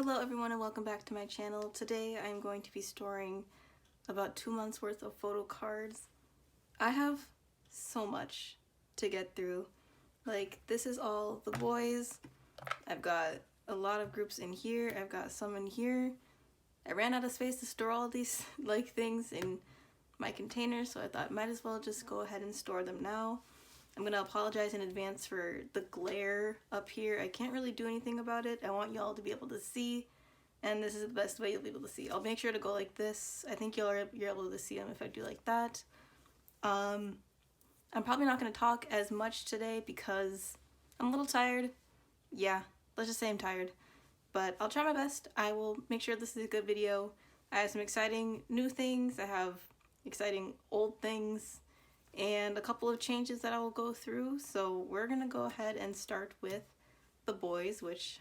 Hello everyone and welcome back to my channel. Today I'm going to be storing about 2 months worth of photo cards. I have so much to get through. Like, this is all the boys. I've got a lot of groups in here. I've got some in here. I ran out of space to store all these things in my container, so I thought might as well just go ahead and store them now. I'm gonna apologize in advance for the glare up here. I can't really do anything about it. I want y'all to be able to see, and this is the best way you'll be able to see. I'll make sure to go like this. I think you're able to see them if I do like that. I'm probably not gonna talk as much today because I'm a little tired. Yeah, let's just say I'm tired. But I'll try my best. I will make sure this is a good video. I have some exciting new things. I have exciting old things and a couple of changes that I will go through. So we're gonna go ahead and start with the boys, which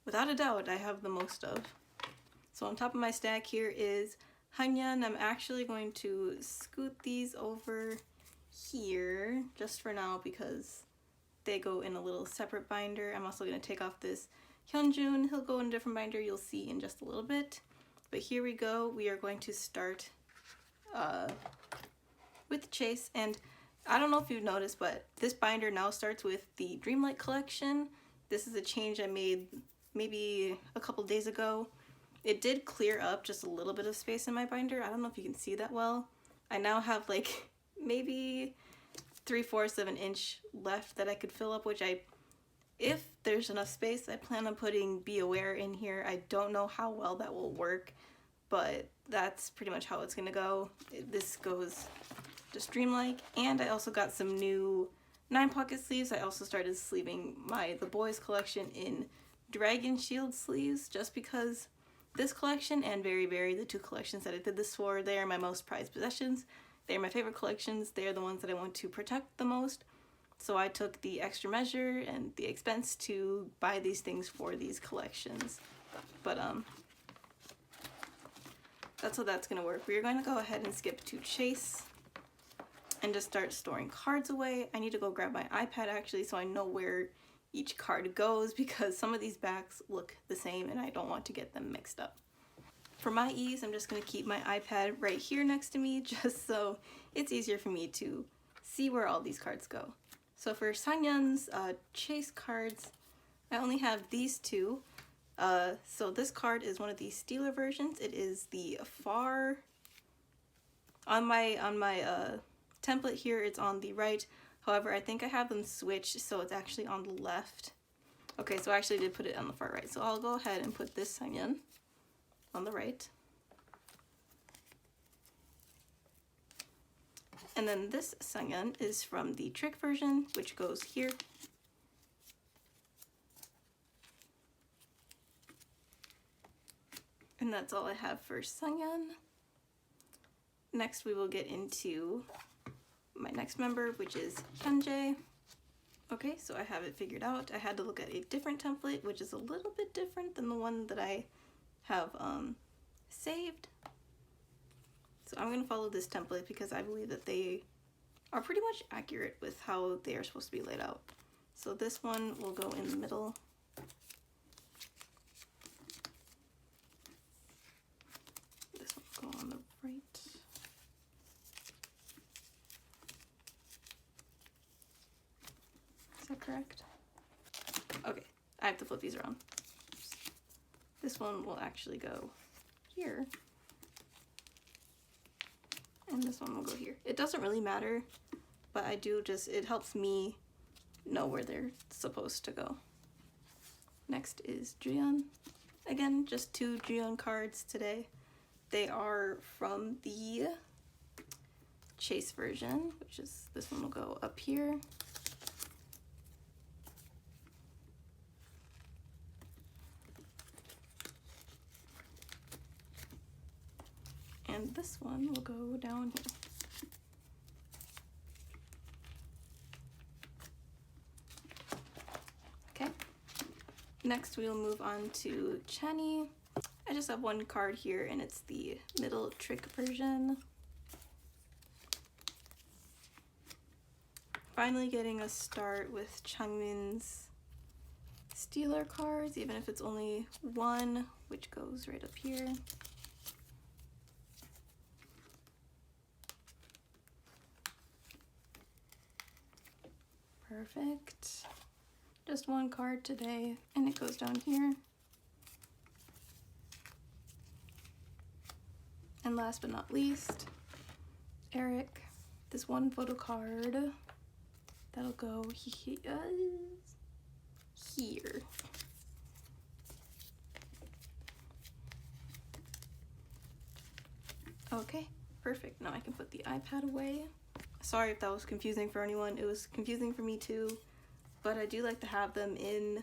without a doubt I have the most of. So on top of my stack here is Hanyeon. I'm actually going to scoot these over here just for now because they go in a little separate binder. I'm also going to take off this Hyunjun. He'll go in a different binder, you'll see in just a little bit. But here we go. We are going to start with Chase, and I don't know if you've noticed, but this binder now starts with the Dreamlight collection. This is a change I made maybe a couple days ago. It did clear up just a little bit of space in my binder. I don't know if you can see that well. I now have like maybe 3/4 of an inch left that I could fill up, which if there's enough space, I plan on putting Be Aware in here. I don't know how well that will work, but that's pretty much how it's gonna go. This goes just dreamlike, and I also got some new 9-pocket sleeves. I also started sleeving the boys collection in Dragon Shield sleeves just because this collection and Very, the two collections that I did this for, they are my most prized possessions. They're my favorite collections. They're the ones that I want to protect the most. So I took the extra measure and the expense to buy these things for these collections. But that's how that's gonna work. We're going to go ahead and skip to Chase and just start storing cards away. I need to go grab my iPad actually so I know where each card goes because some of these backs look the same and I don't want to get them mixed up. For my ease, I'm just going to keep my iPad right here next to me just so it's easier for me to see where all these cards go. So for Sanyeon's Chase cards, I only have these two. So this card is one of the Steeler versions. It is the far on my template here, it's on the right. However, I think I have them switched, so it's actually on the left. Okay, so I actually did put it on the far right. So I'll go ahead and put this Sanyeon on the right. And then this Sanyeon is from the trick version, which goes here. And that's all I have for Sanyeon. Next we will get into my next member, which is Hyunjae. Okay, so I have it figured out. I had to look at a different template, which is a little bit different than the one that I have saved. So I'm going to follow this template because I believe that they are pretty much accurate with how they are supposed to be laid out. So this one will go in the middle. This one will go on the right. Is that correct? Okay, I have to flip these around. This one will actually go here. And this one will go here. It doesn't really matter, but it helps me know where they're supposed to go. Next is Juyeon. Again, just 2 Juyeon cards today. They are from the Chase version, which is, this one will go up here. And this one will go down here. Okay. Next we'll move on to Chenny. I just have one card here and it's the middle trick version. Finally getting a start with Changmin's stealer cards, even if it's only one, which goes right up here. Perfect. Just one card today, and it goes down here. And last but not least, Eric, this one photo card that'll go here. Okay, perfect. Now I can put the iPad away. Sorry if that was confusing for anyone. It was confusing for me too, but I do like to have them in,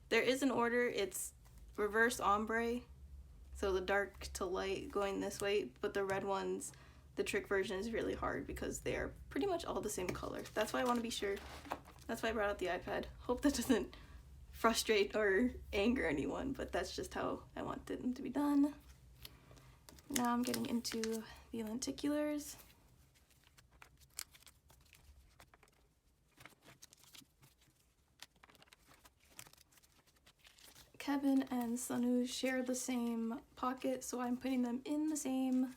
there is an order. It's reverse ombre, so the dark to light going this way, but the red ones, the trick version is really hard because they are pretty much all the same color. That's why I want to be sure. That's why I brought out the iPad. Hope that doesn't frustrate or anger anyone, but that's just how I want them to be done. Now I'm getting into the lenticulars. Kevin and Sanu share the same pocket, so I'm putting them in the same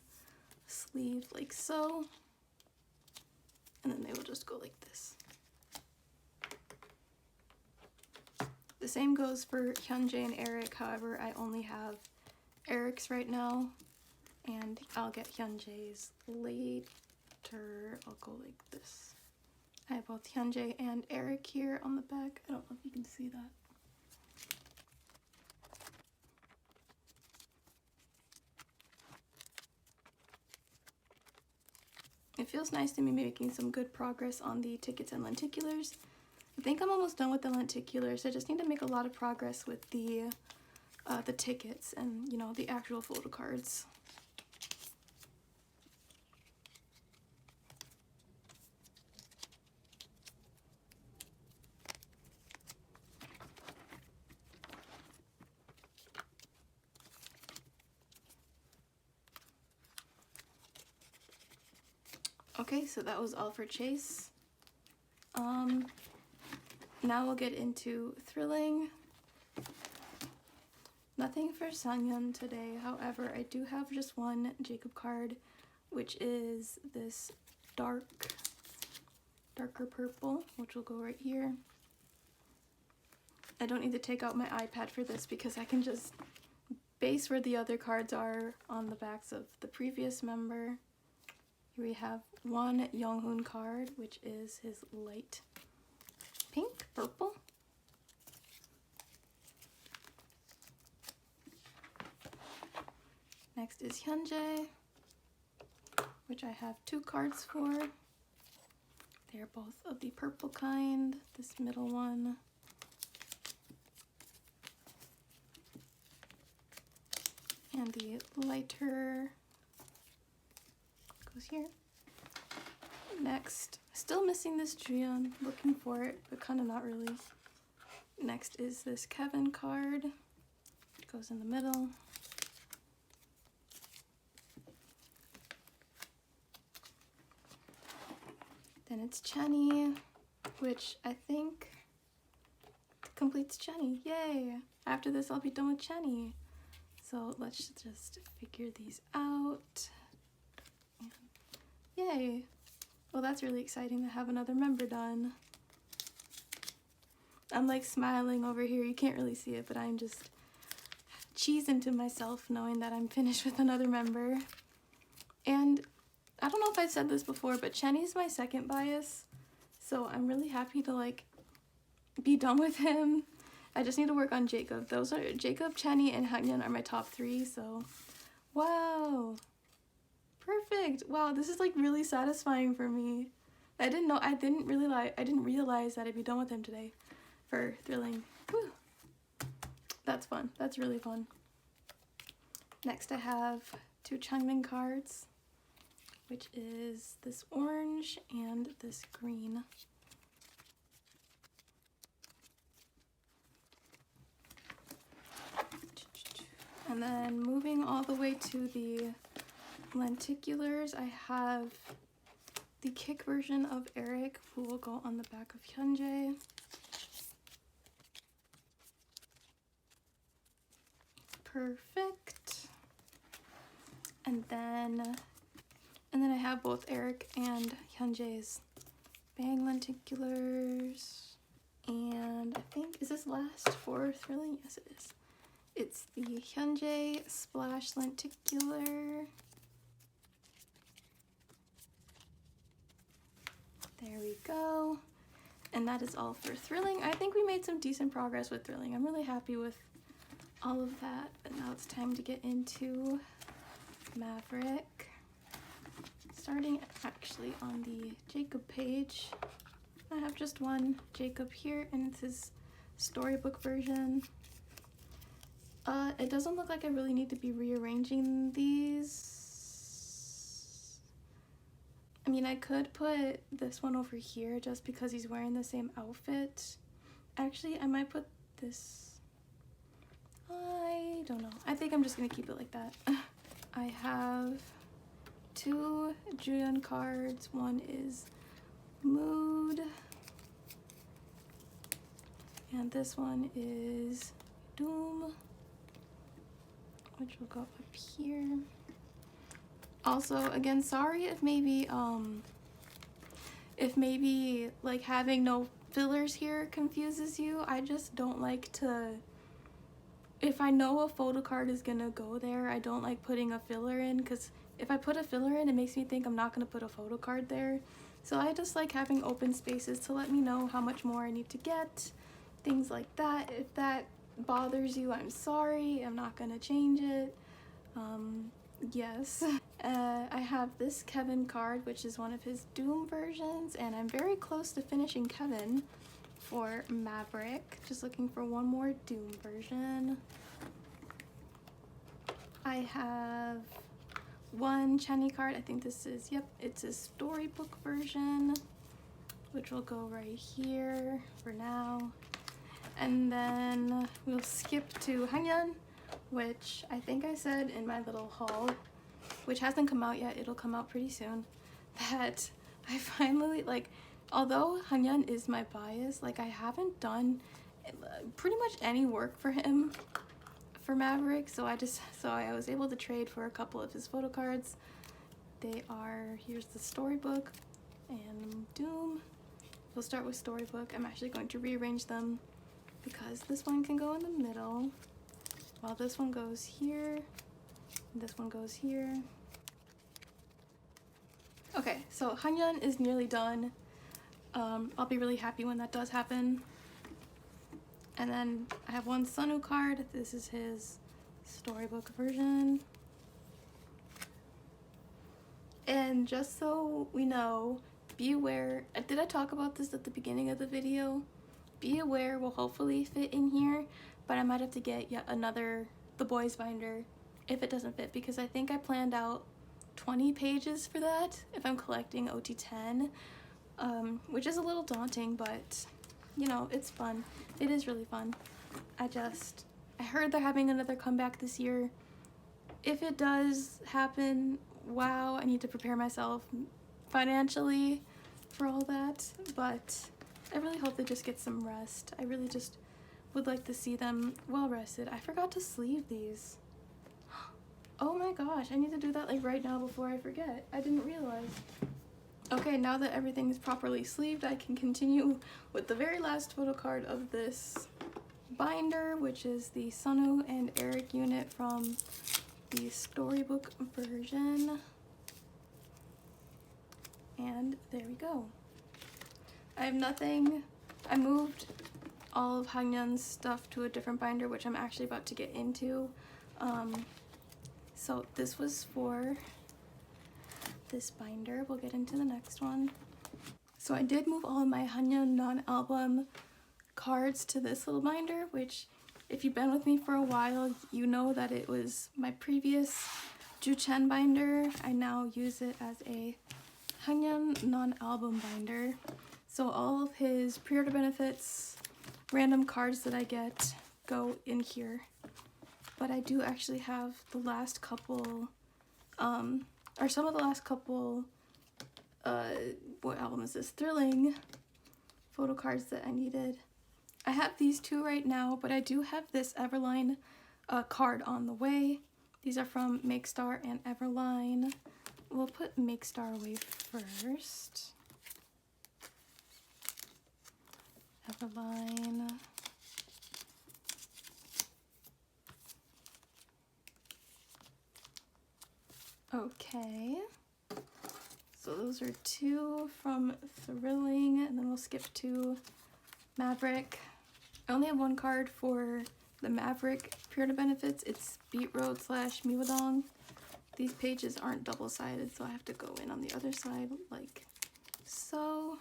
sleeve like so. And then they will just go like this. The same goes for Hyunjae and Eric, however, I only have Eric's right now, and I'll get Hyunjae's later. I'll go like this. I have both Hyunjae and Eric here on the back. I don't know if you can see that. It feels nice to be making some good progress on the tickets and lenticulars. I think I'm almost done with the lenticulars. I just need to make a lot of progress with the tickets and, you know, the actual photo cards. Okay, so that was all for Chase. Now we'll get into thrilling. Nothing for Sangyeon today, however, I do have just one Jacob card, which is this darker purple, which will go right here. I don't need to take out my iPad for this because I can just base where the other cards are on the backs of the previous member. Here we have one Younghoon card, which is his light pink, purple. Next is Hyunjae, which I have two cards for. They are both of the purple kind, this middle one. And the lighter goes here. Next, still missing this Juyeon, looking for it, but kind of not really. Next is this Kevin card, it goes in the middle. Then it's Chenny, which I think completes Chenny. Yay! After this, I'll be done with Chenny. So let's just figure these out. And yay! Well, that's really exciting to have another member done. I'm like smiling over here. You can't really see it, but I'm just cheesing to myself knowing that I'm finished with another member. And I don't know if I've said this before, but Chenny's my second bias. So I'm really happy to like be done with him. I just need to work on Jacob. Those are Jacob, Chenny, and Hangyeon are my top three, so wow. Perfect. Wow, this is like really satisfying for me. I didn't realize that I'd be done with him today for thrilling. Whew. That's fun. That's really fun. Next I have two Changmin cards, which is this orange and this green. And then moving all the way to the lenticulars, I have the kick version of Eric, who will go on the back of Hyunjae. Perfect. And then I have both Eric and Hyunjae's bang lenticulars. And I think, is this last for thrilling? Yes, it is. It's the Hyunjae Splash Lenticular. There we go. And that is all for thrilling. I think we made some decent progress with thrilling. I'm really happy with all of that. But now it's time to get into Maverick. Starting actually on the Jacob page. I have just one Jacob here, and it's his storybook version. It doesn't look like I really need to be rearranging these. I mean, I could put this one over here just because he's wearing the same outfit. Actually, I might put this. I don't know. I think I'm just gonna keep it like that. I have two Juyeon cards. One is Mood, and this one is Doom, which will go up here. Also, again, sorry if maybe like having no fillers here confuses you. I just don't like to, if I know a photo card is gonna go there, I don't like putting a filler in, because if I put a filler in, it makes me think I'm not gonna put a photo card there. So I just like having open spaces to let me know how much more I need to get, things like that. If that bothers you, I'm sorry, I'm not gonna change it. Yes. I have this Kevin card, which is one of his Doom versions, and I'm very close to finishing Kevin for Maverick. Just looking for one more Doom version. I have one Chenny card. I think this is, yep, it's a storybook version, which will go right here for now. And then we'll skip to Hangyeon, which I think I said in my little haul, which hasn't come out yet, it'll come out pretty soon, that I finally, like, although Hangyeon is my bias, like, I haven't done pretty much any work for him for Maverick, so I was able to trade for a couple of his photo cards. They are, here's the storybook and Doom. We'll start with storybook. I'm actually going to rearrange them because this one can go in the middle while this one goes here and this one goes here. Okay, so Hangyeon is nearly done. I'll be really happy when that does happen. And then I have one Sunu card. This is his storybook version. And just so we know, be aware, did I talk about this at the beginning of the video? Be aware will hopefully fit in here, but I might have to get yet another the boyz binder if it doesn't fit, because I think I planned out 20 pages for that if I'm collecting OT10, which is a little daunting, but you know, it's fun. It is really fun. I heard they're having another comeback this year. If it does happen, wow, I need to prepare myself financially for all that, but I really hope they just get some rest. I really just would like to see them well rested. I forgot to sleeve these. Oh my gosh, I need to do that like right now before I forget. I didn't realize. Okay, now that everything is properly sleeved, I can continue with the very last photo card of this binder, which is the Sunu and Eric unit from the storybook version. And there we go. I have nothing. I moved all of Hangyeon's stuff to a different binder, which I'm actually about to get into. So this was for this binder. We'll get into the next one. So I did move all of my Hangyeon non-album cards to this little binder, which if you've been with me for a while, you know that it was my previous Juchen binder. I now use it as a Hangyeon non-album binder. So all of his pre-order benefits, random cards that I get go in here. But I do actually have the last couple, or some of the last couple, what album is this? Thrilling photo cards that I needed. I have these two right now, but I do have this Everline card on the way. These are from Make Star and Everline. We'll put Make Star away first. Everline. Okay. So those are two from Thrilling, and then we'll skip to Maverick. I only have one card for the Maverick period of benefits. It's Beat Road / Miwadong. These pages aren't double-sided, so I have to go in on the other side like so.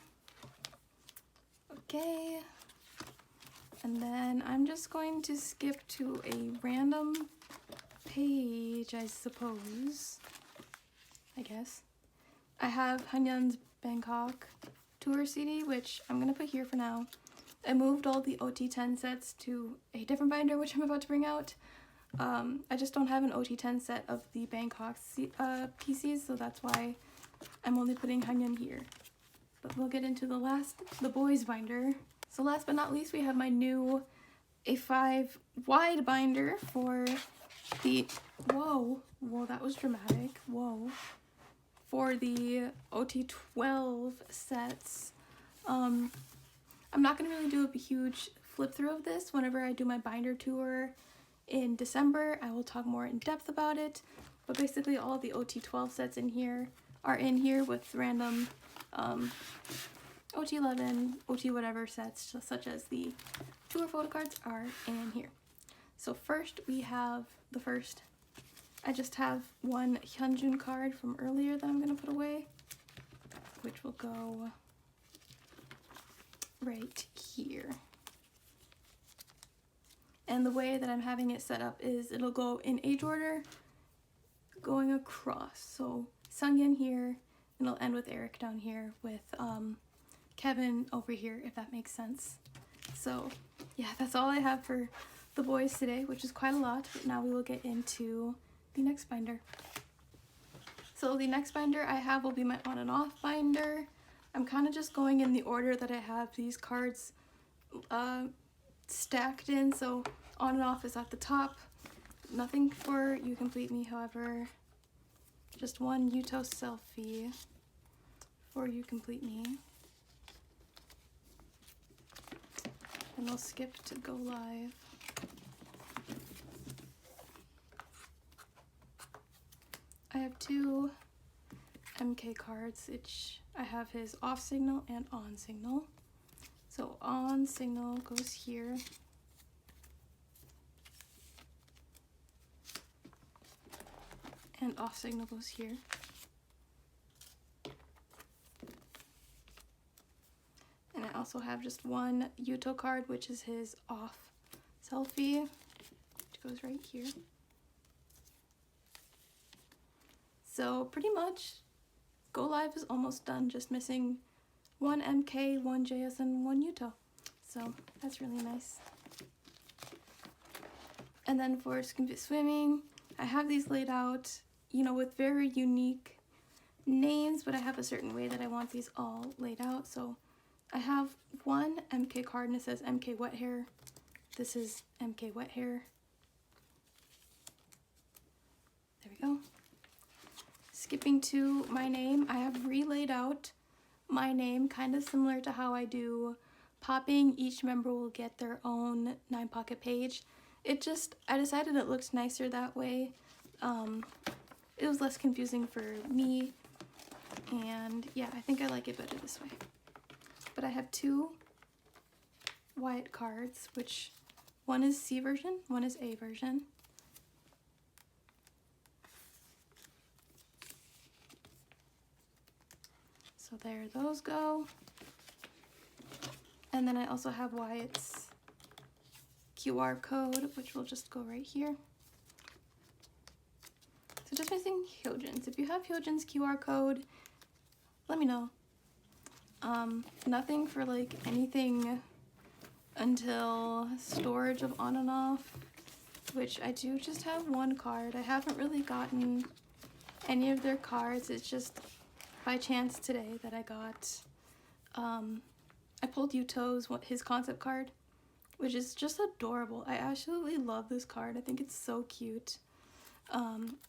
Okay. And then I'm just going to skip to a random page, I suppose. I guess. I have Hanyeon's Bangkok tour CD, which I'm gonna put here for now. I moved all the OT10 sets to a different binder, which I'm about to bring out. I just don't have an OT10 set of the Bangkok PCs, so that's why I'm only putting Hanyeon here. But we'll get into the boyz binder. So last but not least, we have my new A5 wide binder for the, whoa, that was dramatic, whoa. For the OT12 sets. I'm not going to really do a huge flip through of this. Whenever I do my binder tour in December, I will talk more in depth about it. But basically all the OT12 sets in here are in here with random OT11, OT whatever sets, such as the tour photo cards are in here. So first we have the first. I just have one Hyunjin card from earlier that I'm going to put away, which will go right here. And the way that I'm having it set up is it'll go in age order going across. So Sungyeon here, and it'll end with Eric down here with Kevin over here, if that makes sense. So yeah, that's all I have for the boyz today, which is quite a lot, but now we will get into the next binder. So the next binder I have will be my on and off binder. I'm kind of just going in the order that I have these cards stacked in. So on and off is at the top. Nothing for You Complete Me, however. Just one Yuto selfie for You Complete Me. And we'll skip to Go Live. I have two MK cards, which I have his off signal and on signal. So on signal goes here. And off signal goes here. And I also have just one Yuto card, which is his off selfie, which goes right here. So pretty much Go Live is almost done, just missing one MK, one JS, and one Yuto. So that's really nice. And then for swimming, I have these laid out, you know, with very unique names, but I have a certain way that I want these all laid out. So I have one MK card and it says MK Wet Hair. This is MK Wet Hair. There we go. Skipping to my name, I have relaid out my name kind of similar to how I do popping. Each member will get their own 9-pocket page. I decided it looks nicer that way. It was less confusing for me, and yeah, I think I like it better this way. But I have two Wyatt cards, which one is C version, one is A version. So there those go. And then I also have Wyatt's QR code, which will just go right here. So just missing Hyojin's. If you have Hyojin's QR code, let me know. Nothing for like anything until storage of on and off, which I do just have one card. I haven't really gotten any of their cards. It's just by chance today that I got, I pulled Yuto's, his concept card, which is just adorable. I absolutely love this card. I think it's so cute.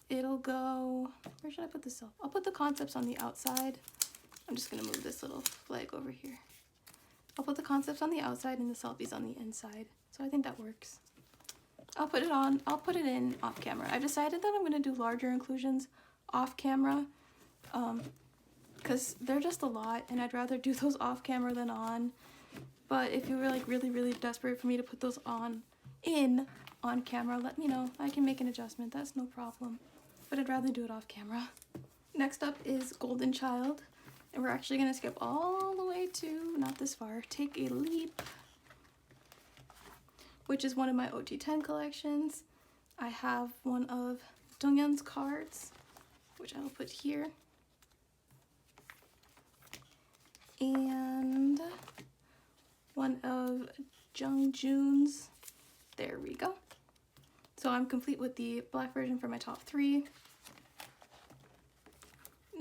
It'll go, where should I put this up? I'll put the concepts on the outside. I'm just gonna move this little flag over here. I'll put the concepts on the outside and the selfies on the inside. So I think that works. I'll put it in off camera. I decided that I'm gonna do larger inclusions off camera, because they're just a lot and I'd rather do those off camera than on. But if you were like really desperate for me to put those on camera, let me know. I can make an adjustment, that's no problem. But I'd rather do it off camera. Next up is Golden Child. And we're actually gonna skip all the way to, not this far, Take a Leap, which is one of my OT10 collections. I have one of Donghyun's cards, which I will put here. And one of Jungjoon's. There we go. So I'm complete with the black version for my top 3.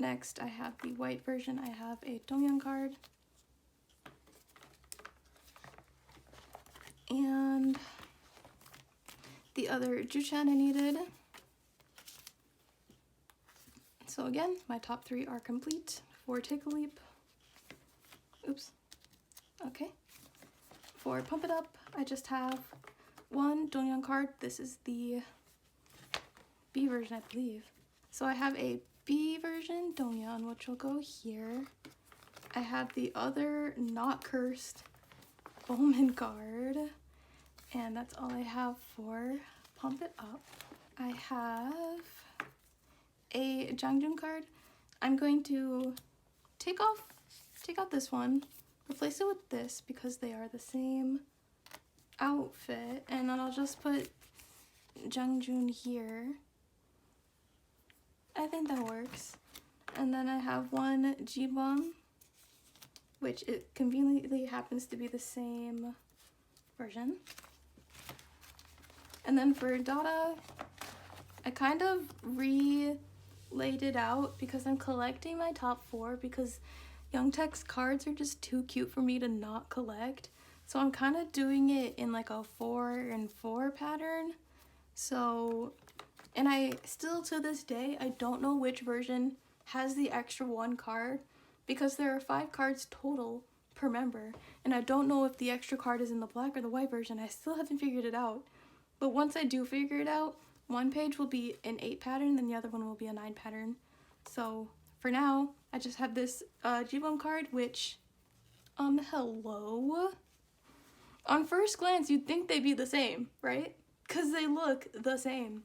Next, I have the white version. I have a Donghyun card. And the other Juchan I needed. So again, my top 3 are complete for Take a Leap. Oops. Okay. For Pump It Up, I just have one Donghyun card. This is the B version, I believe. So I have a B version Donghyun, which will go here. I have the other Not Cursed Bowman card, and that's all I have for Pump It Up. I have a Jangjoon card. I'm going to take out this one, replace it with this because they are the same outfit, and then I'll just put Jangjoon here. I think that works. And then I have one Jibon, which it conveniently happens to be the same version. And then for Dada, I kind of laid it out because I'm collecting my top 4 because Youngtek's cards are just too cute for me to not collect. So I'm kind of doing it in like a 4 and 4 pattern. So, and I still to this day, I don't know which version has the extra 1 card because there are 5 cards total per member. And I don't know if the extra card is in the black or the white version. I still haven't figured it out. But once I do figure it out, one page will be an 8 pattern, then the other one will be a 9 pattern. So for now, I just have this Jibon card, which, hello. On first glance, you'd think they'd be the same, right? Because they look the same.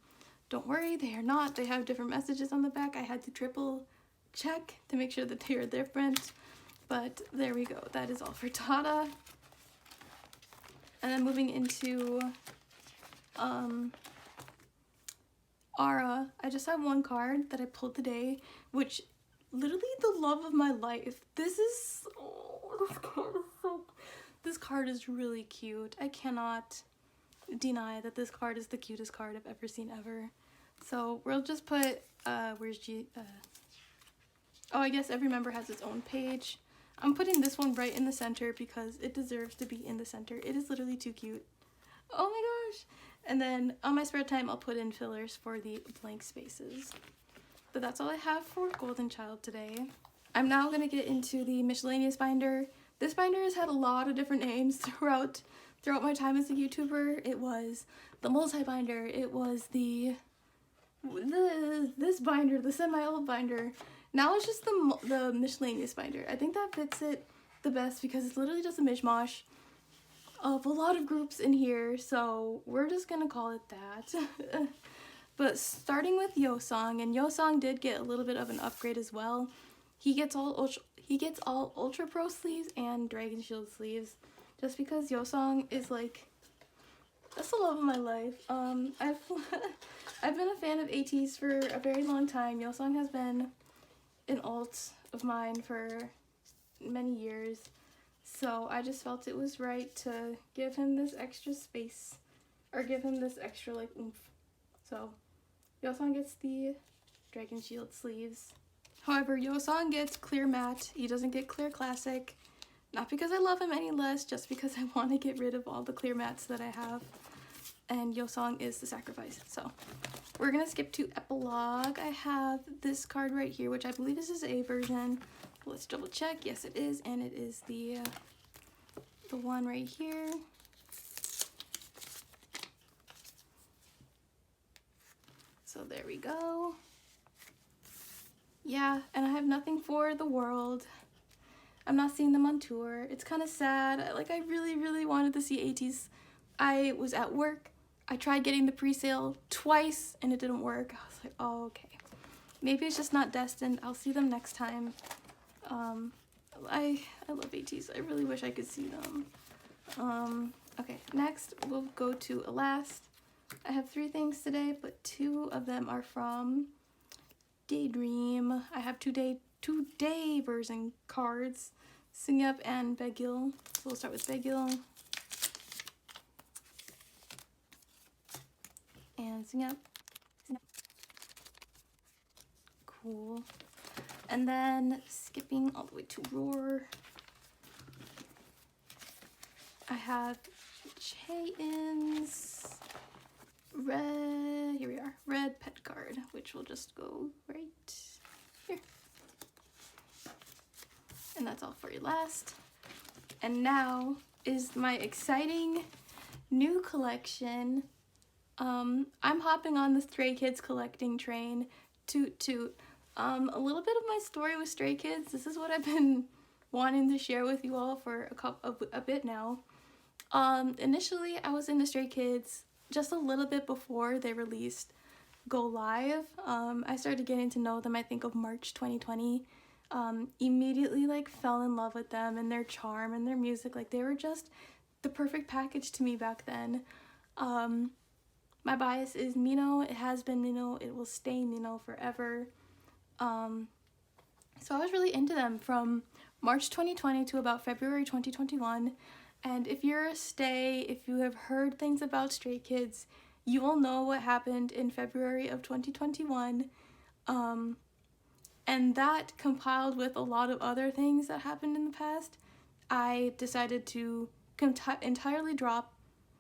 Don't worry, they are not. They have different messages on the back. I had to triple check to make sure that they are different. But there we go. That is all for Dada. And then moving into Ara, I just have 1 card that I pulled today, which literally the love of my life. This card is really cute. I cannot deny that this card is the cutest card I've ever seen ever. So we'll just put where's oh, I guess every member has its own page. I'm putting this one right in the center because it deserves to be in the center. It is literally too cute. Oh my gosh. And then on my spare time, I'll put in fillers for the blank spaces. But that's all I have for Golden Child today. I'm now going to get into the miscellaneous binder. This binder has had a lot of different names throughout my time as a YouTuber. It was the multi-binder, it was this binder, the semi-old binder. Now it's just the miscellaneous binder. I think that fits it the best because it's literally just a mishmash of a lot of groups in here, so we're just gonna call it that. But starting with Yeosang, and Yeosang did get a little bit of an upgrade as well. He gets all Ultra Pro sleeves and Dragon Shield sleeves, just because Yeosang is like, that's the love of my life. I've been a fan of ATs for a very long time. Yeosang has been an alt of mine for many years, so I just felt it was right to give him this extra space, or give him this extra like oomph. So Yeosang gets the Dragon Shield sleeves. However, Yeosang gets clear matte. He doesn't get clear classic. Not because I love him any less, just because I want to get rid of all the clear mats that I have. And Yeosang is the sacrifice. So we're gonna skip to epilogue. I have this card right here, which I believe this is a version. Let's double check. Yes, it is, and it is the one right here. So there we go. Yeah, and I have nothing for the world. I'm not seeing them on tour. It's kind of sad. Like, I really wanted to see ATEEZ. I was at work. I tried getting the pre-sale twice and it didn't work. I was like, oh, okay. Maybe it's just not destined. I'll see them next time. I love ATEEZ. I really wish I could see them. Okay, next we'll go to Elast. I have 3 things today, but 2 of them are from Daydream. I have two day version cards, Singyup and Baekgil. So we'll start with Baekgil. And Singyup. Cool. And then skipping all the way to Roar, I have Chaein's red, here we are, red pet card, which will just go right here. And that's all for your last. And now is my exciting new collection. I'm hopping on the Stray Kids collecting train. Toot toot. A little bit of my story with Stray Kids. This is what I've been wanting to share with you all for a bit now. Initially, I was into Stray Kids just a little bit before they released Go Live. I started getting to know them, I think, of March 2020. Immediately, like, fell in love with them and their charm and their music. Like, they were just the perfect package to me back then. My bias is Mino. It has been Mino. It will stay Mino forever. So I was really into them from March 2020 to about February 2021. And if you're a stay, if you have heard things about Stray Kids, you will know what happened in February of 2021. And that compiled with a lot of other things that happened in the past, I decided to entirely drop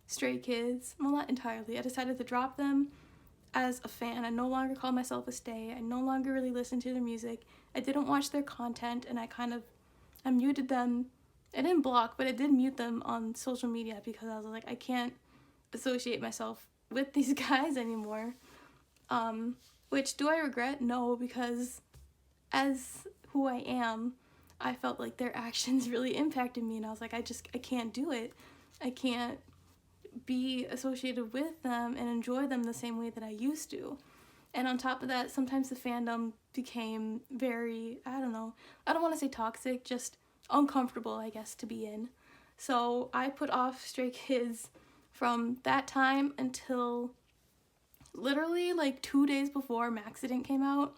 Stray Kids. Well, not entirely. I decided to drop them as a fan. I no longer call myself a stay. I no longer really listen to their music. I didn't watch their content, and I muted them. I didn't block, but I did mute them on social media because I was like, I can't associate myself with these guys anymore. Which, do I regret? No, because as who I am, I felt like their actions really impacted me, and I was like, I can't do it. I can't be associated with them and enjoy them the same way that I used to. And on top of that, sometimes the fandom became very, I don't want to say toxic, just uncomfortable, I guess, to be in. So I put off Stray Kids from that time until literally like 2 days before Maxident came out.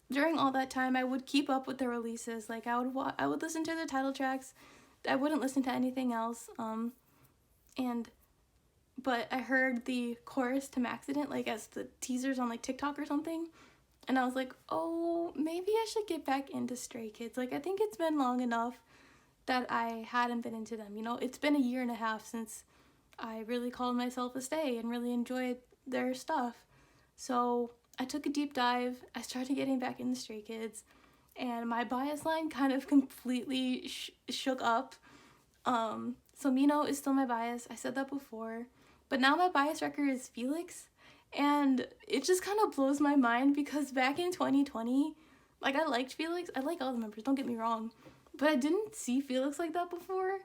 During all that time, I would keep up with their releases. Like, I would listen to their title tracks. I wouldn't listen to anything else. But I heard the chorus to Maxident, like, as the teasers on, like, TikTok or something. And I was like, oh, maybe I should get back into Stray Kids. Like, I think it's been long enough that I hadn't been into them. You know, it's been 1.5 years since I really called myself a stay and really enjoyed their stuff. So I took a deep dive. I started getting back into Stray Kids. And my bias line kind of completely shook up. So Mino is still my bias. I said that before. But now my bias record is Felix. And it just kind of blows my mind because back in 2020, like, I liked Felix. I like all the members, don't get me wrong. But I didn't see Felix like that before.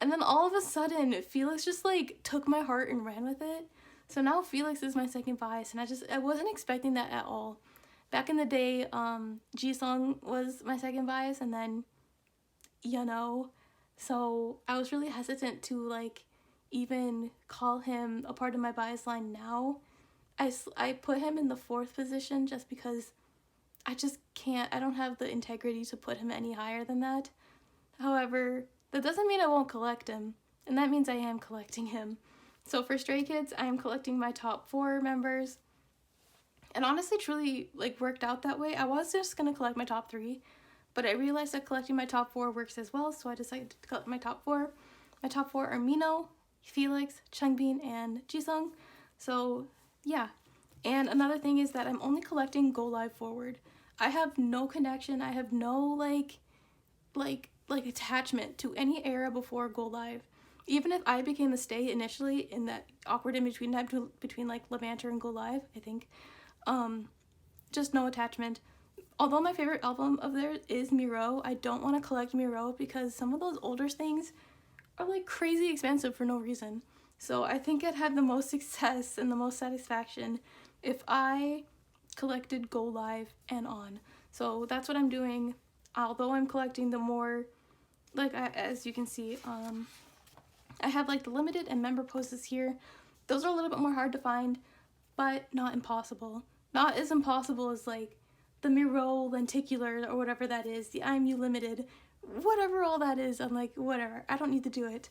And then all of a sudden, Felix just, like, took my heart and ran with it. So now Felix is my second bias. And I wasn't expecting that at all. Back in the day, yeosang was my second bias. And then, you know, so I was really hesitant to, like, even call him a part of my bias line now. I put him in the 4th position just because I just can't, I don't have the integrity to put him any higher than that. However, that doesn't mean I won't collect him, and that means I am collecting him. So for Stray Kids, I am collecting my top 4 members, and honestly, truly, like, worked out that way. I was just gonna collect my top 3, but I realized that collecting my top 4 works as well, so I decided to collect my top 4. My top 4 are Mino, Felix, Changbin, and Jisung. So yeah. And another thing is that I'm only collecting Go Live Forward. I have no connection, I have no like attachment to any era before Go Live. Even if I became a stay initially in that awkward in-between time between like Levanter and Go Live, I think, just no attachment. Although my favorite album of theirs is Miro, I don't want to collect Miro because some of those older things are like crazy expensive for no reason. So I think I'd have the most success and the most satisfaction if I collected Go Live and on. So that's what I'm doing. Although I'm collecting the more, like, as you can see, I have like the limited and member poses here. Those are a little bit more hard to find, but not impossible. Not as impossible as like the Miro lenticular or whatever that is, the IMU limited, whatever all that is. I'm like, whatever, I don't need to do it.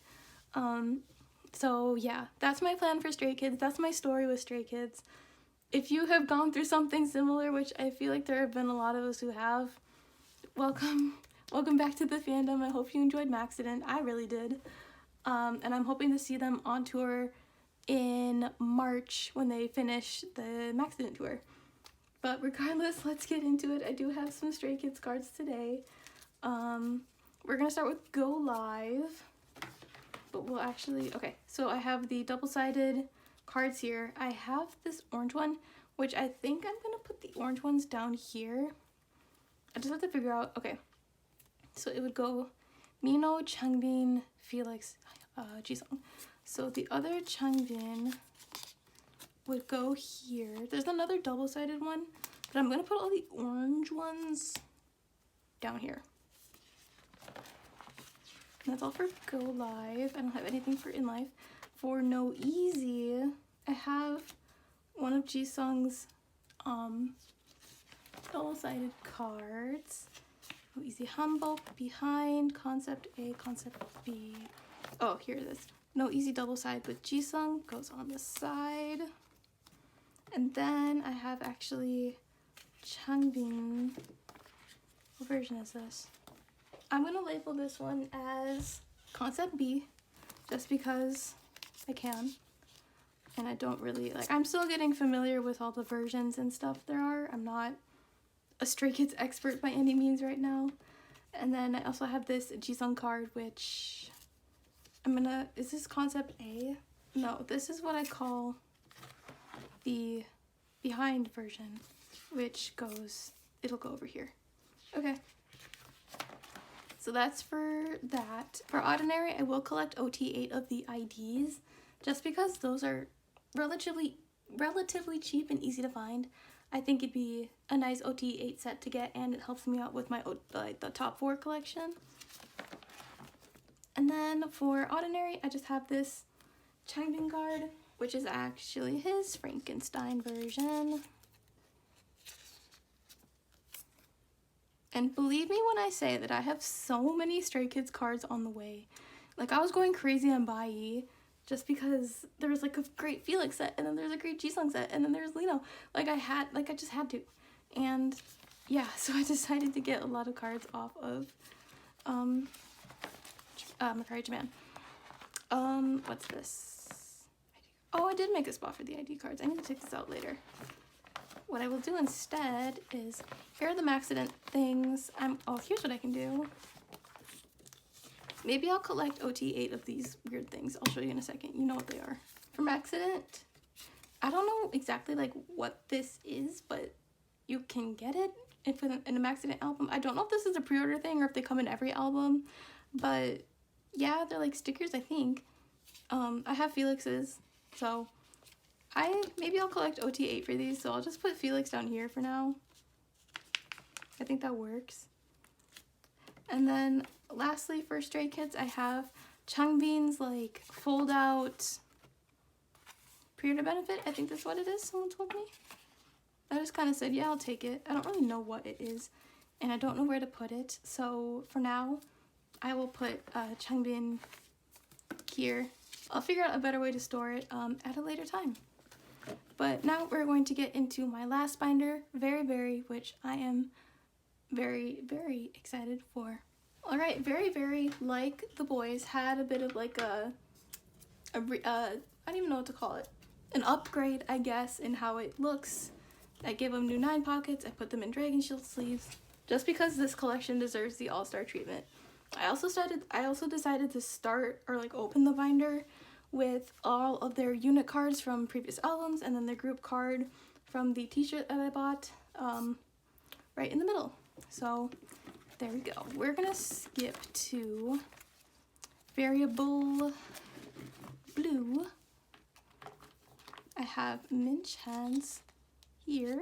So yeah, that's my plan for Stray Kids. That's my story with Stray Kids. If you have gone through something similar, which I feel like there have been a lot of us who have, welcome back to the fandom. I hope you enjoyed Maxident. I really did. And I'm hoping to see them on tour in March when they finish the Maxident tour. But regardless, let's get into it. I do have some Stray Kids cards today. We're gonna start with Go Live, but we'll actually, okay, so I have the double-sided cards here. I have this orange one, which I think I'm gonna put the orange ones down here. I just have to figure out, okay, so it would go Mino, Changbin, Felix, Jisung. So the other Changbin would go here. There's another double-sided one, but I'm gonna put all the orange ones down here. And that's all for Go Live. I don't have anything for In Life. For No Easy, I have one of Jisung's double-sided cards. No Easy Hanbok, behind, concept A, concept B. Oh, here it is. No Easy double side with Jisung goes on the side. And then I have actually Changbin. What version is this? I'm gonna label this one as concept B, just because I can. And I don't really, like, I'm still getting familiar with all the versions and stuff there are. I'm not a Stray Kids expert by any means right now. And then I also have this Jisung card, which is this concept A? No, this is what I call the behind version, which it'll go over here. Okay. So that's for that. For Ordinary, I will collect OT8 of the IDs, just because those are relatively cheap and easy to find. I think it'd be a nice OT8 set to get, and it helps me out with my the top 4 collection. And then for Ordinary, I just have this Changbin card, which is actually his Frankenstein version. And believe me when I say that I have so many Stray Kids cards on the way. Like, I was going crazy on Bai just because there was like a great Felix set, and then there's a great Jisung set, and then there's Lino. Like, I just had to. And yeah, so I decided to get a lot of cards off of Mercari Japan. What's this? Oh, I did make a spot for the ID cards. I need to take this out later. What I will do instead is, here are the Maxident things. Oh, here's what I can do. Maybe I'll collect OT8 of these weird things. I'll show you in a second. You know what they are. For Maxident, I don't know exactly like what this is, but you can get it in a Maxident album. I don't know if this is a pre-order thing or if they come in every album, but yeah, they're like stickers, I think. I have Felix's, so maybe I'll collect OT8 for these, so I'll just put Felix down here for now. I think that works. And then lastly, for Stray Kids, I have Changbin's like fold out pre-order benefit. I think that's what it is, someone told me. I just kind of said, yeah, I'll take it. I don't really know what it is, and I don't know where to put it. So for now, I will put Changbin here. I'll figure out a better way to store it at a later time. But now we're going to get into my last binder, Very Very, which I am very, very excited for. Alright, very, like the boys, had a bit of like I don't even know what to call it. An upgrade, I guess, in how it looks. I gave them new 9 pockets, I put them in Dragon Shield sleeves, just because this collection deserves the all-star treatment. I also decided to start, or like open the binder with all of their unit cards from previous albums, and then the group card from the t-shirt that I bought, right in the middle. So there we go. We're gonna skip to Variable Blue. I have Minchans here.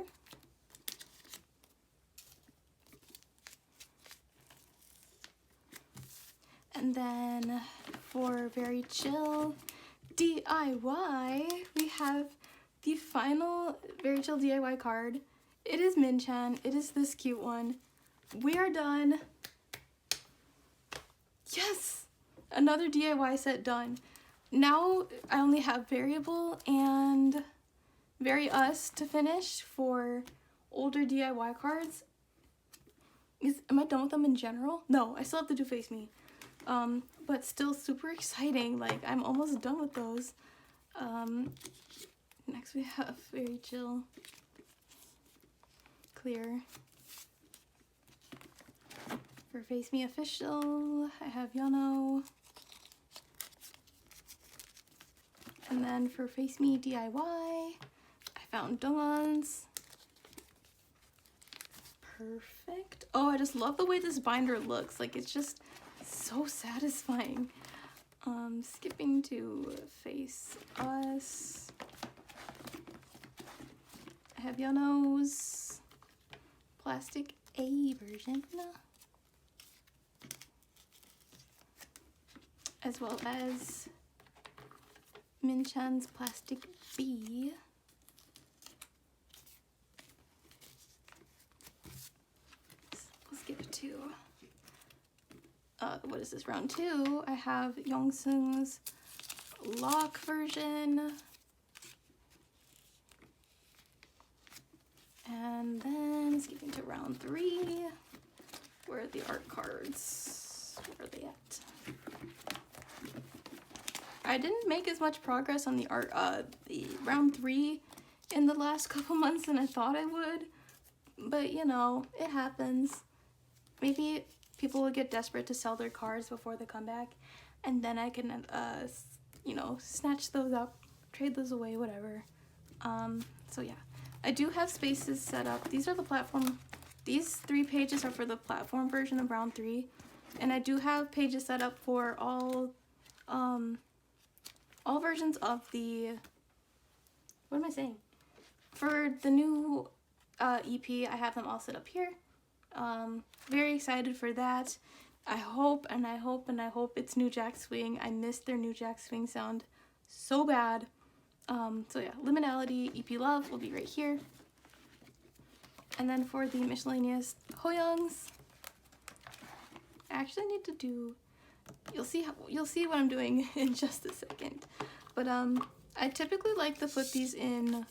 And then for Very Chill DIY, we have the final Very Chill DIY card. It is Minchan. It is this cute one. We are done. Yes! Another DIY set done. Now I only have Variable and Very Us to finish for older DIY cards. Am I done with them in general? No, I still have to do Face Me. But still super exciting. Like, I'm almost done with those. Next we have Very Chill Clear. For Face Me Official, I have Yano. And then for Face Me DIY, I found Dongans. Perfect. Oh, I just love the way this binder looks. Like, it's just so satisfying. Skipping to Face Us. I have Yano's Plastic A version. As well as Minchan's Plastic B. We'll skip to what is this, round 2? I have Yeosang's Lock version. And then skipping to round 3. Where are the art cards? Where are they at? I didn't make as much progress on the round 3 in the last couple months than I thought I would. But, you know, it happens. Maybe people will get desperate to sell their cards before they come back, and then I can, you know, snatch those up, trade those away, whatever. So yeah, I do have spaces set up. These are the platform, these 3 pages are for the platform version of round 3, and I do have pages set up for all versions of the, what am I saying? For the new EP, I have them all set up here. Very excited for that. I hope it's New Jack Swing. I missed their New Jack Swing sound so bad. So yeah, Liminality, EP Love will be right here. And then for the miscellaneous Hoyoungs, I actually need to do, you'll see what I'm doing in just a second. But I typically like to put these in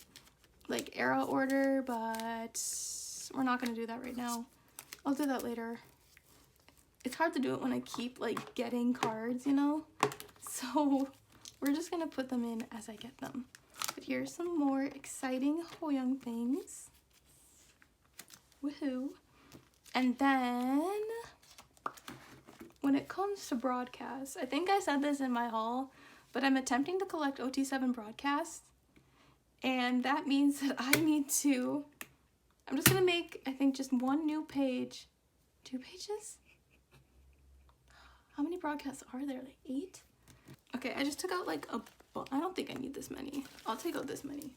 like era order, but we're not gonna do that right now. I'll do that later. It's hard to do it when I keep like getting cards, you know? So we're just gonna put them in as I get them. But here's some more exciting Hoyoung things. Woohoo. And then when it comes to broadcasts, I think I said this in my haul, but I'm attempting to collect OT7 broadcasts. And that means that I need to, I'm just gonna make, I think, just 1 new page. 2 pages? How many broadcasts are there? Like 8? Okay, I just took out like I don't think I need this many. I'll take out this many.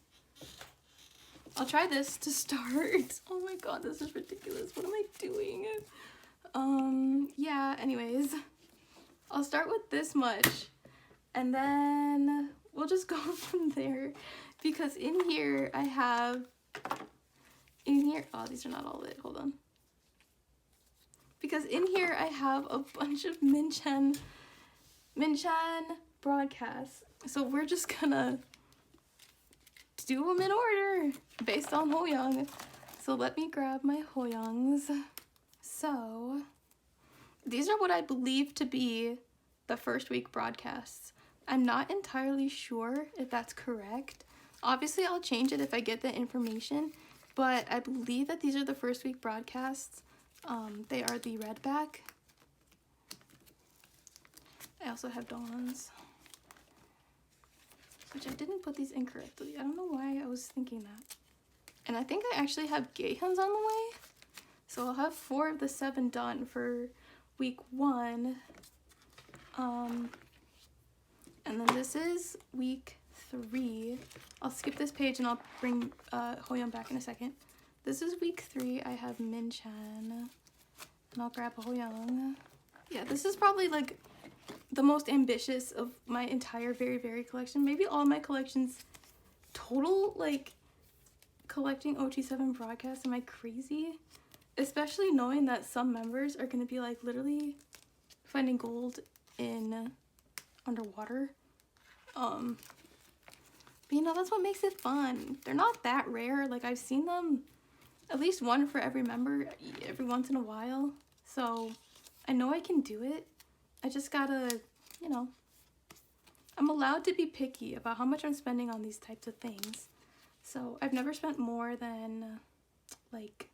I'll try this to start. Oh my god, this is ridiculous. What am I doing? Yeah, anyways. I'll start with this much. And then we'll just go from there. Because in here I have, oh, these are not all lit, hold on. Because in here I have a bunch of Minchan broadcasts. So we're just gonna do them in order based on Hoyoung. So let me grab my Hoyoungs. So these are what I believe to be the first week broadcasts. I'm not entirely sure if that's correct. Obviously, I'll change it if I get the information, but I believe that these are the first week broadcasts. They are the Redback. I also have Dawn's, which I didn't put these incorrectly. I don't know why I was thinking that. And I think I actually have yeosangs on the way. So I'll have 4 of the 7 done for week 1. And then this is week 3. I'll skip this page and I'll bring Hoyeong back in a second. This is week 3. I have Minchan. And I'll grab Hoyeong. Yeah, this is probably like the most ambitious of my entire Very collection. Maybe all my collections total, like, collecting OT7 broadcasts. Am I crazy? Especially knowing that some members are going to be like literally finding gold in underwater. But you know, that's what makes it fun. They're not that rare. Like, I've seen them at least one for every member every once in a while. So I know I can do it. I just gotta, you know, I'm allowed to be picky about how much I'm spending on these types of things. So I've never spent more than like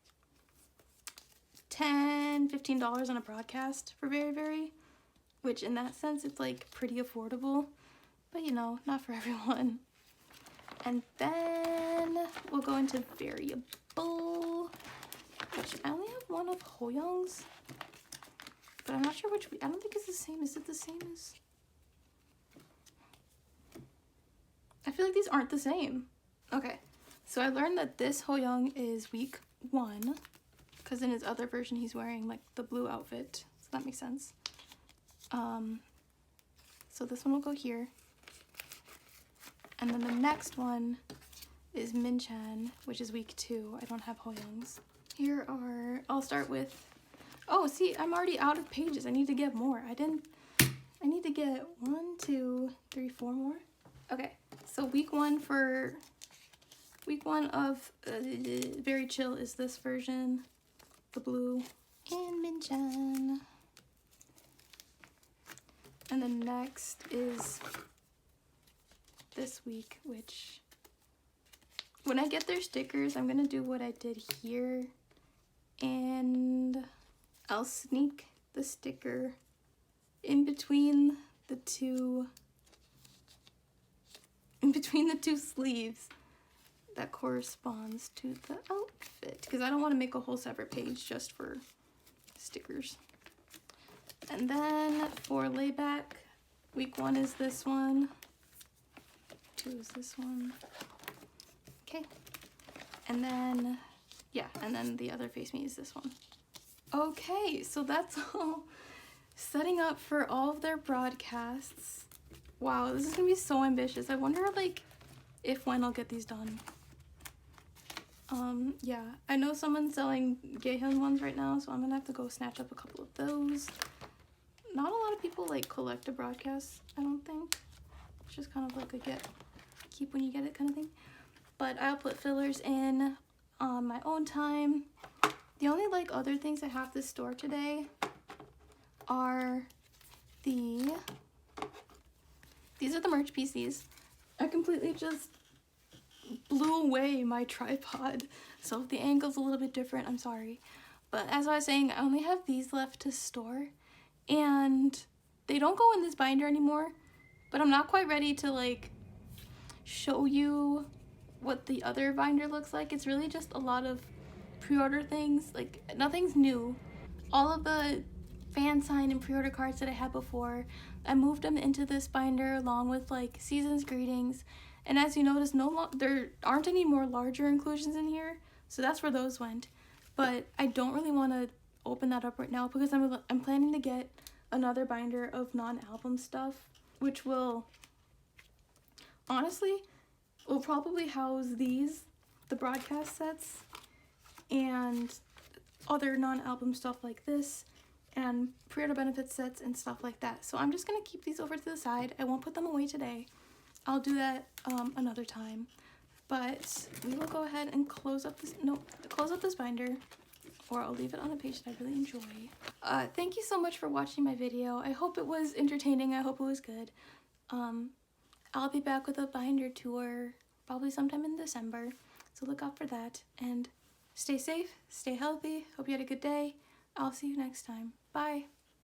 $10-15 on a broadcast for Very, which in that sense it's like pretty affordable, but you know, not for everyone. And then we'll go into variable, which I only have one of Hoyeong's, but I'm not sure which I don't think it's the same. Is it the same as? I feel like these aren't the same. Okay, so I learned that this Hoyeong is week 1, because in his other version he's wearing like the blue outfit, so that makes sense. So this one will go here. And then the next one is Minchan, which is week 2. I don't have Hoyeong's. Here are, I'll start with, oh, see, I'm already out of pages. I need to get more. I need to get 1, 2, 3, 4 more. Okay, so week 1 of Very Chill is this version, the blue, and Minchan. And then next is this week, which when I get their stickers, I'm gonna do what I did here, and I'll sneak the sticker in between the two sleeves that corresponds to the outfit, because I don't want to make a whole separate page just for stickers. And then for layback, week 1 is this one, 2 is this one. Okay, and then yeah, and then the other face me is this one. Okay, so that's all setting up for all of their broadcasts. Wow, this is gonna be so ambitious. I wonder like if when I'll get these done. Yeah, I know someone's selling Gaehyun ones right now, so I'm gonna have to go snatch up a couple of those. Not a lot of people like collect a broadcast, I don't think. It's just kind of like a keep when you get it kind of thing. But I'll put fillers in on my own time. The only like other things I have to store today are these are the merch PCs. I completely just blew away my tripod, so if the angle's a little bit different, I'm sorry. But as I was saying, I only have these left to store, and they don't go in this binder anymore, but I'm not quite ready to like show you what the other binder looks like. It's really just a lot of pre-order things, like nothing's new. All of the fan sign and pre-order cards that I had before, I moved them into this binder along with like season's greetings. And as you notice, there aren't any more larger inclusions in here, so that's where those went. But I don't really want to open that up right now because I'm planning to get another binder of non-album stuff, which will honestly will probably house the broadcast sets, and other non-album stuff like this, and pre-order benefit sets and stuff like that. So I'm just gonna keep these over to the side. I won't put them away today. I'll do that another time. But we will go ahead and close up this binder. or I'll leave it on a page that I really enjoy. Thank you so much for watching my video. I hope it was entertaining. I hope it was good. I'll be back with a binder tour probably sometime in December, so look out for that. And stay safe, stay healthy. Hope you had a good day. I'll see you next time. Bye.